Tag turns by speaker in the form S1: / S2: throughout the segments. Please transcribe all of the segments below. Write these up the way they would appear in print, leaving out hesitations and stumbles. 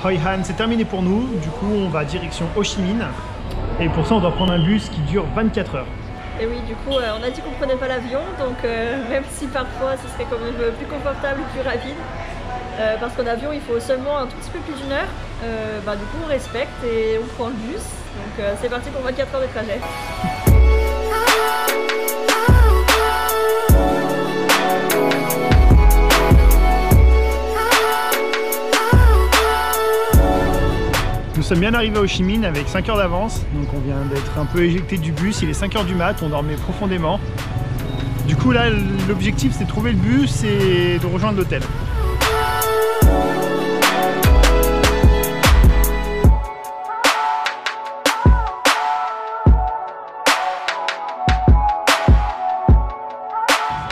S1: Hoi An, c'est terminé pour nous. Du coup, on va direction Ho Chi Minh. Et pour ça, on doit prendre un bus qui dure 24 heures.
S2: Et oui, du coup, on a dit qu'on prenait pas l'avion, donc même si parfois ce serait quand même plus confortable ou plus rapide, parce qu'en avion il faut seulement un tout petit peu plus d'une heure, du coup on respecte et on prend le bus. Donc c'est parti pour 24 heures de trajet.
S1: Nous sommes bien arrivés à Ho Chi Minh avec 5 heures d'avance, donc on vient d'être un peu éjecté du bus, il est 5 heures du mat, on dormait profondément. Du coup là, l'objectif c'est de trouver le bus et de rejoindre l'hôtel.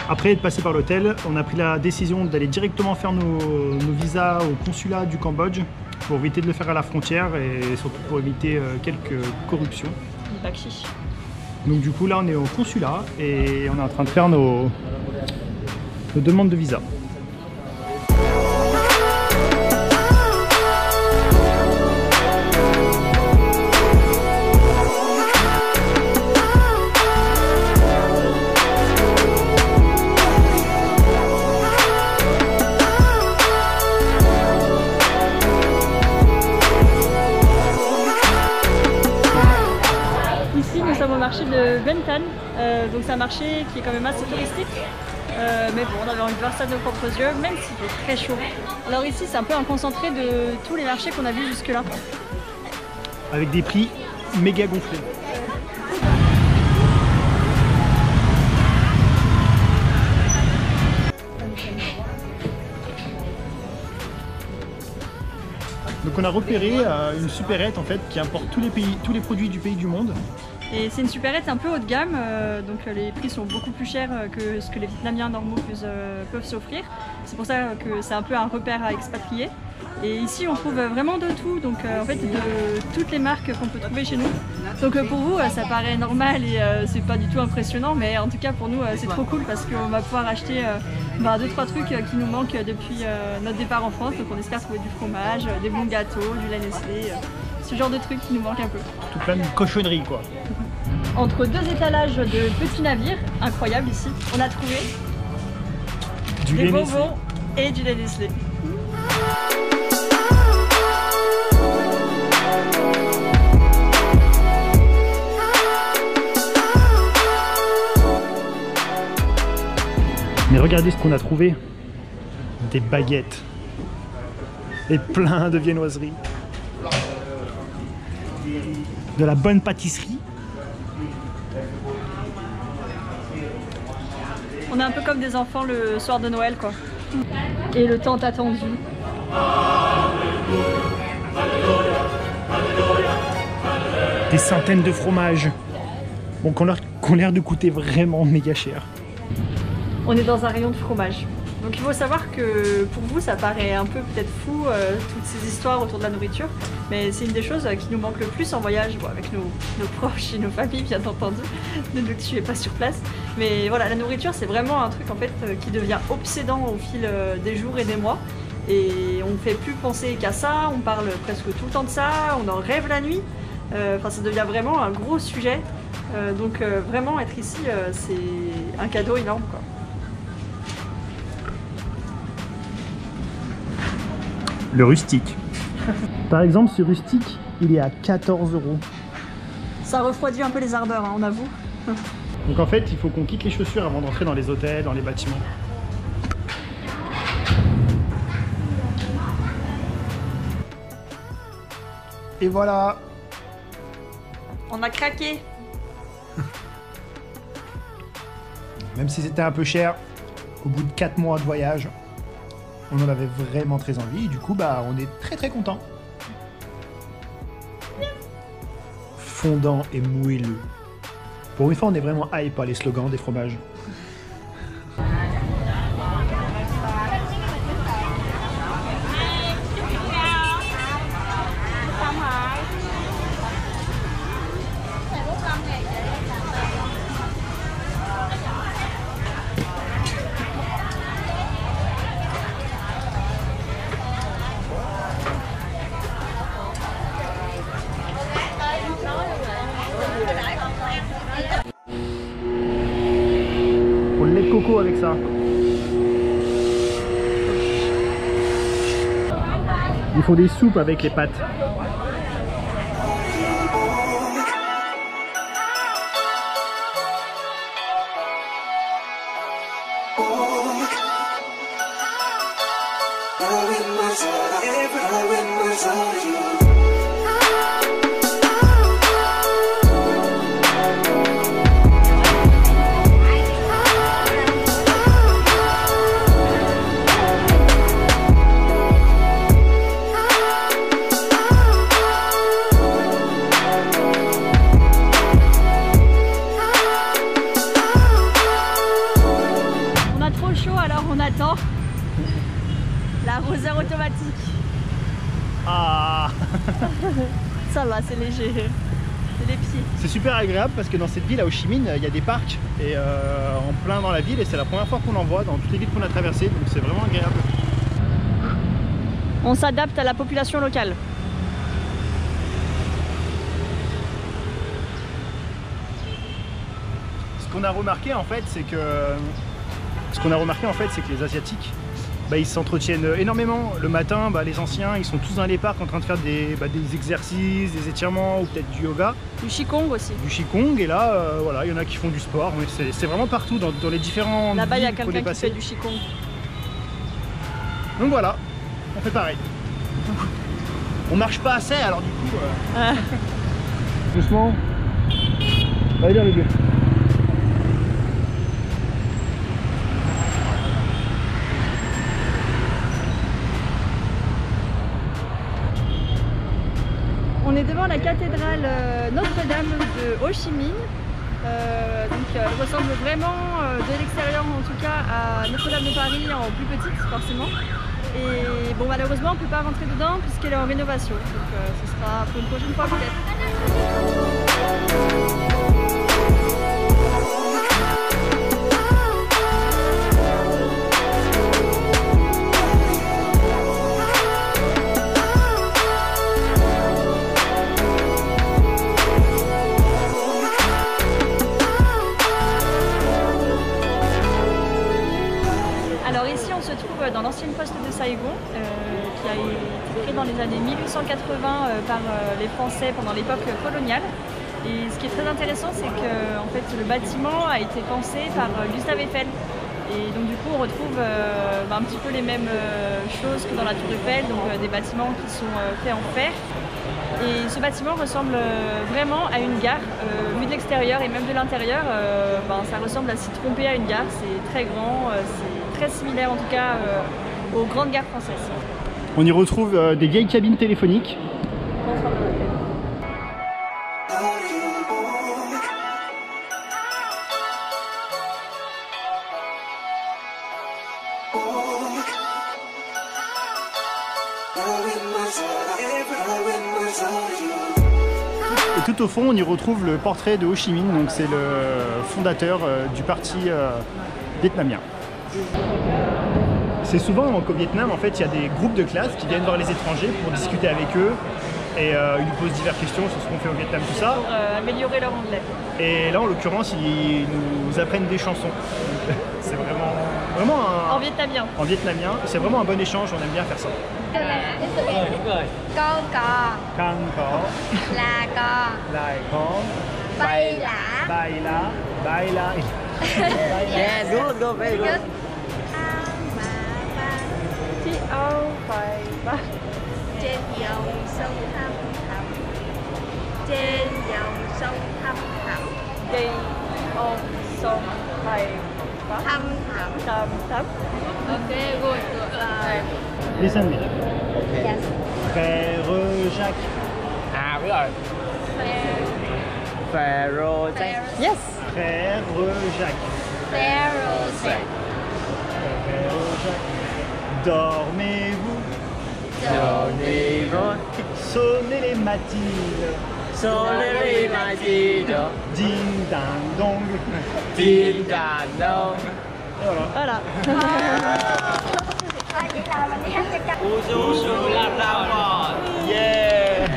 S1: Après être passé par l'hôtel, on a pris la décision d'aller directement faire nos visas au consulat du Cambodge pour éviter de le faire à la frontière et surtout pour éviter quelques corruptions. Donc du coup là on est au consulat et on est en train de faire nos demandes de visa.
S2: Au marché de Ben Thanh, donc c'est un marché qui est quand même assez touristique, mais bon, on avait envie de voir ça de nos propres yeux, même s'il fait très chaud. Alors ici c'est un peu un concentré de tous les marchés qu'on a vus jusque là.
S1: Avec des prix méga gonflés. Donc on a repéré une supérette en fait qui importe tous les produits du pays du monde.
S2: Et c'est une supérette un peu haut de gamme, donc les prix sont beaucoup plus chers que ce que les Vietnamiens normaux peuvent s'offrir. C'est pour ça que c'est un peu un repère à expatrier. Et ici on trouve vraiment de tout, donc en fait de toutes les marques qu'on peut trouver chez nous. Donc pour vous ça paraît normal et c'est pas du tout impressionnant, mais en tout cas pour nous c'est trop cool parce qu'on va pouvoir acheter 2-3 trucs qui nous manquent depuis notre départ en France. Donc on espère trouver du fromage, des bons gâteaux, du lait Nestlé, ce genre de trucs qui nous manquent un peu.
S1: Tout plein de cochonneries quoi.
S2: Entre deux étalages de petits navires, incroyable ici, on a trouvé des bonbons et du lait Nestlé.
S1: Mais regardez ce qu'on a trouvé, des baguettes et plein de viennoiseries, de la bonne pâtisserie.
S2: On est un peu comme des enfants le soir de Noël quoi. Et le temps attendu.
S1: Des centaines de fromages, bon, qui ont l'air de coûter vraiment méga cher.
S2: On est dans un rayon de fromage. Donc il faut savoir que pour vous ça paraît un peu peut-être fou toutes ces histoires autour de la nourriture, mais c'est une des choses qui nous manque le plus en voyage, bon, avec nos proches et nos familles bien entendu, ne nous tuez pas sur place. Mais voilà, la nourriture c'est vraiment un truc en fait qui devient obsédant au fil des jours et des mois. Et on ne fait plus penser qu'à ça, on parle presque tout le temps de ça, on en rêve la nuit. Enfin ça devient vraiment un gros sujet. Donc vraiment être ici c'est un cadeau énorme quoi.
S1: Le rustique. Par exemple, ce rustique, il est à 14 €.
S2: Ça refroidit un peu les ardeurs, hein, on avoue.
S1: Donc en fait, il faut qu'on quitte les chaussures avant d'entrer dans les hôtels, dans les bâtiments. Et voilà.
S2: On a craqué.
S1: Même si c'était un peu cher, au bout de 4 mois de voyage, on en avait vraiment très envie et du coup on est très content. Fondant et moelleux. Pour une fois on est vraiment hype par les slogans des fromages. beau avec ça. Ils font des soupes avec les pâtes.
S2: L'arroseur automatique.
S1: Ah.
S2: Ça va, c'est léger. C'est les pieds.
S1: C'est super agréable parce que dans cette ville à Ho Chi Minh, il y a des parcs et en plein dans la ville, et c'est la première fois qu'on en voit dans toutes les villes qu'on a traversées, donc c'est vraiment agréable.
S2: On s'adapte à la population locale.
S1: Ce qu'on a remarqué en fait, c'est que les Asiatiques, ils s'entretiennent énormément. Le matin, les anciens, ils sont tous dans les parcs en train de faire des exercices, des étirements ou peut-être du yoga.
S2: Du Qigong aussi.
S1: Du Qigong, et là, voilà, il y en a qui font du sport, mais c'est vraiment partout dans les différents villes.
S2: Là-bas, il y a quelqu'un qui fait du Qigong.
S1: Donc voilà, on fait pareil. On marche pas assez, alors du coup... Doucement. Allez bien, les bleus.
S2: On est devant la cathédrale Notre-Dame de Ho Chi Minh. Elle ressemble vraiment de l'extérieur en tout cas à Notre-Dame de Paris en plus petite forcément. Et bon, malheureusement on ne peut pas rentrer dedans puisqu'elle est en rénovation. Donc ce sera pour une prochaine fois peut-être. Alors ici on se trouve dans l'ancienne poste de Saigon qui a été créée dans les années 1880 par les Français pendant l'époque coloniale. Et ce qui est très intéressant, c'est que en fait, le bâtiment a été pensé par Gustave Eiffel. Et donc du coup on retrouve un petit peu les mêmes choses que dans la Tour Eiffel, donc des bâtiments qui sont faits en fer. Et ce bâtiment ressemble vraiment à une gare, vu de l'extérieur et même de l'intérieur, ça ressemble à s'y tromper à une gare. C'est très grand, c'est très similaire en tout cas aux grandes gares françaises.
S1: On y retrouve des vieilles cabines téléphoniques. Et tout au fond, on y retrouve le portrait de Ho Chi Minh, donc c'est le fondateur du parti vietnamien. C'est souvent qu'au Vietnam, en fait, il y a des groupes de classe qui viennent voir les étrangers pour discuter avec eux et ils nous posent diverses questions sur ce qu'on fait au Vietnam, tout ça.
S2: Pour améliorer leur anglais.
S1: Et là, en l'occurrence, ils nous apprennent des chansons. C'est vraiment
S2: En vietnamien.
S1: En vietnamien, c'est vraiment un bon échange, on aime bien faire ça.
S3: Con cò,
S1: Can có,
S3: là cò,
S1: lại có,
S3: bay lả.
S1: baila.
S4: Yeah, good, very good.
S3: Trên dòng sông thăm thẳm, trên dòng sông thăm thẳm,
S2: Đi ôm sông thầy
S3: thăm thẳm.
S2: thăm thắm.
S3: Ok, good.
S1: Listen me.
S3: Yes.
S1: Frère Jacques.
S4: À biết rồi. Pharaoh Jack.
S2: Yes.
S1: Frère Jacques.
S3: Pharaoh Jack.
S1: Frère Jacques. Dormez-vous.
S4: Dormez-vous.
S1: Sonnez les matines.
S4: Sonnez les matines.
S1: Ding dang dong.
S4: Ding dang dong.
S1: Et voilà.
S2: Voilà.
S3: Vậy là mình đi hát cho chắc.
S4: Usu làm rau bò.
S1: Yeah.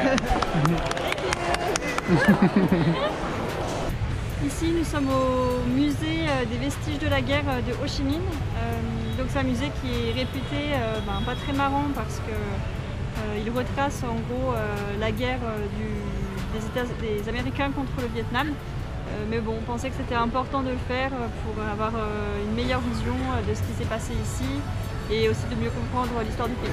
S2: Ici, nous sommes au musée des vestiges de la guerre de Ho Chi Minh. Donc c'est un musée qui est réputé pas très marrant parce que il retrace en gros la guerre des Américains contre le Vietnam. Mais bon, on pensait que c'était important de le faire pour avoir une meilleure vision de ce qui s'est passé ici et aussi de mieux comprendre l'histoire du pays.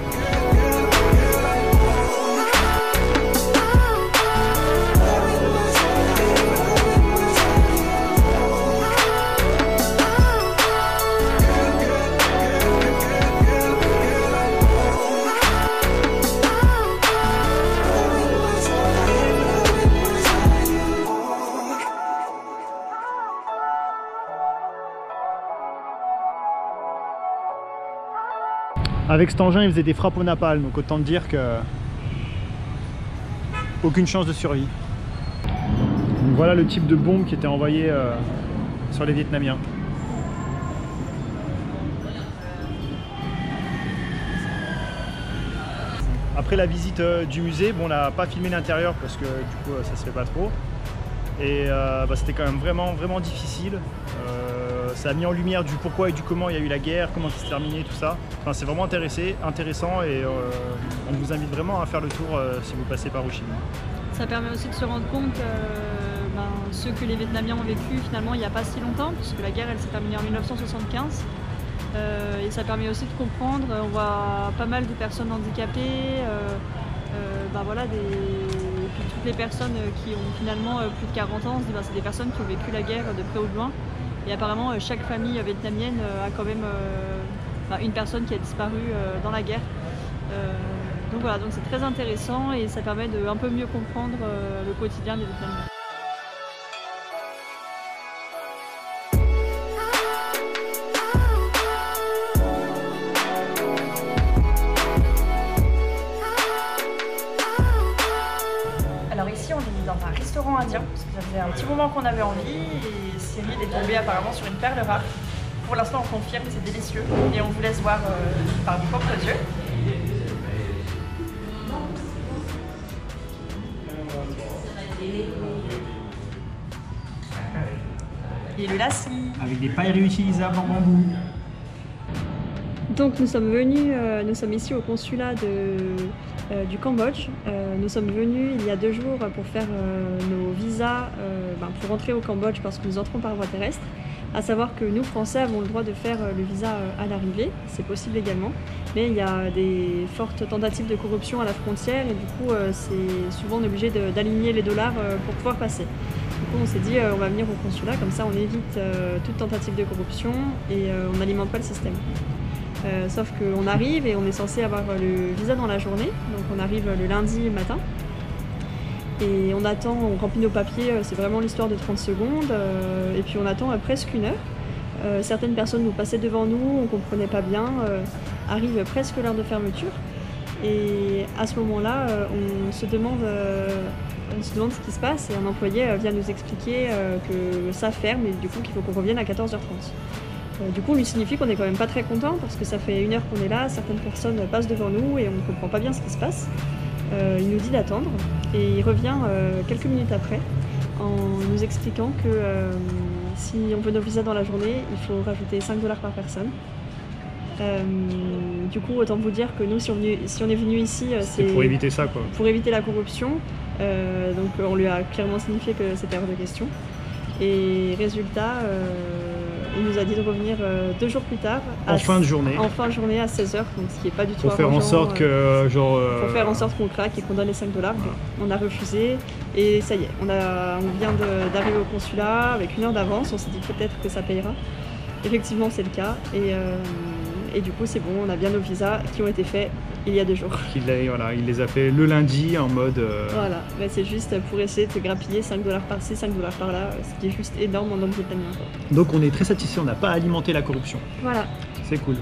S1: Avec cet engin, il faisait des frappes au napalm, donc autant dire que aucune chance de survie. Donc voilà le type de bombe qui était envoyé sur les Vietnamiens. Après la visite du musée, bon, on n'a pas filmé l'intérieur parce que du coup ça se fait pas trop. Et c'était quand même vraiment difficile. Ça a mis en lumière du pourquoi et du comment il y a eu la guerre, comment ça s'est terminé, tout ça. Enfin, c'est vraiment intéressant et on vous invite vraiment à faire le tour si vous passez par Ho Chi Minh.
S2: Ça permet aussi de se rendre compte que ce que les Vietnamiens ont vécu finalement il n'y a pas si longtemps, puisque la guerre elle s'est terminée en 1975. Et ça permet aussi de comprendre, on voit pas mal de personnes handicapées, et puis toutes les personnes qui ont finalement plus de 40 ans, on se dit c'est des personnes qui ont vécu la guerre de près ou de loin. Et apparemment chaque famille vietnamienne a quand même une personne qui a disparu dans la guerre. Donc voilà, donc c'est très intéressant et ça permet de un peu mieux comprendre le quotidien des Vietnamiens. Alors ici on est dans un restaurant indien, parce que ça faisait un petit moment qu'on avait envie et Cyril est tombé apparemment sur une perle rare. Pour l'instant on confirme, c'est délicieux et on vous laisse voir par vos propres yeux. Et le lassi.
S1: Avec des pailles réutilisables en bambou.
S2: Donc nous sommes ici au consulat du Cambodge. Nous sommes venus il y a 2 jours pour faire nos visas pour rentrer au Cambodge parce que nous entrons par voie terrestre. À savoir que nous Français avons le droit de faire le visa à l'arrivée, c'est possible également, mais il y a des fortes tentatives de corruption à la frontière et du coup c'est souvent on est obligé d'aligner les dollars pour pouvoir passer. Du coup on s'est dit on va venir au consulat, comme ça on évite toute tentative de corruption et on n'alimente pas le système. Sauf qu'on arrive et on est censé avoir le visa dans la journée, donc on arrive le lundi matin. Et on attend, on remplit nos papiers, c'est vraiment l'histoire de 30 secondes, et puis on attend presque 1 heure. Certaines personnes nous passaient devant nous, on ne comprenait pas bien, arrive presque l'heure de fermeture. Et à ce moment-là, on se demande ce qui se passe, et un employé vient nous expliquer que ça ferme et du coup qu'il faut qu'on revienne à 14h30. Du coup, on lui signifie qu'on n'est quand même pas très content parce que ça fait 1 heure qu'on est là, certaines personnes passent devant nous et on ne comprend pas bien ce qui se passe. Il nous dit d'attendre et il revient quelques minutes après en nous expliquant que si on veut nos visas dans la journée, il faut rajouter 5 $ par personne. Du coup, autant vous dire que nous, si on est venu ici, c'est
S1: pour éviter ça, quoi.
S2: Pour éviter la corruption. Donc on lui a clairement signifié que c'était hors de question. Et résultat, il nous a dit de revenir 2 jours plus tard.
S1: En fin de journée.
S2: En fin de journée à 16h, donc ce qui n'est pas du tout
S1: pour faire en sorte que
S2: pour faire en sorte qu'on craque et qu'on donne les 5 $. On a refusé et ça y est, on vient d'arriver au consulat avec 1 heure d'avance, on s'est dit peut-être que ça payera. Effectivement c'est le cas et du coup c'est bon, on a bien nos visas qui ont été faits il y a 2 jours.
S1: Il les a fait le lundi en mode...
S2: Voilà, mais c'est juste pour essayer de grappiller 5 $ par-ci, 5 $ par-là, ce qui est juste énorme en nombre vietnamien.
S1: Donc on est très satisfait, on n'a pas alimenté la corruption.
S2: Voilà.
S1: C'est cool.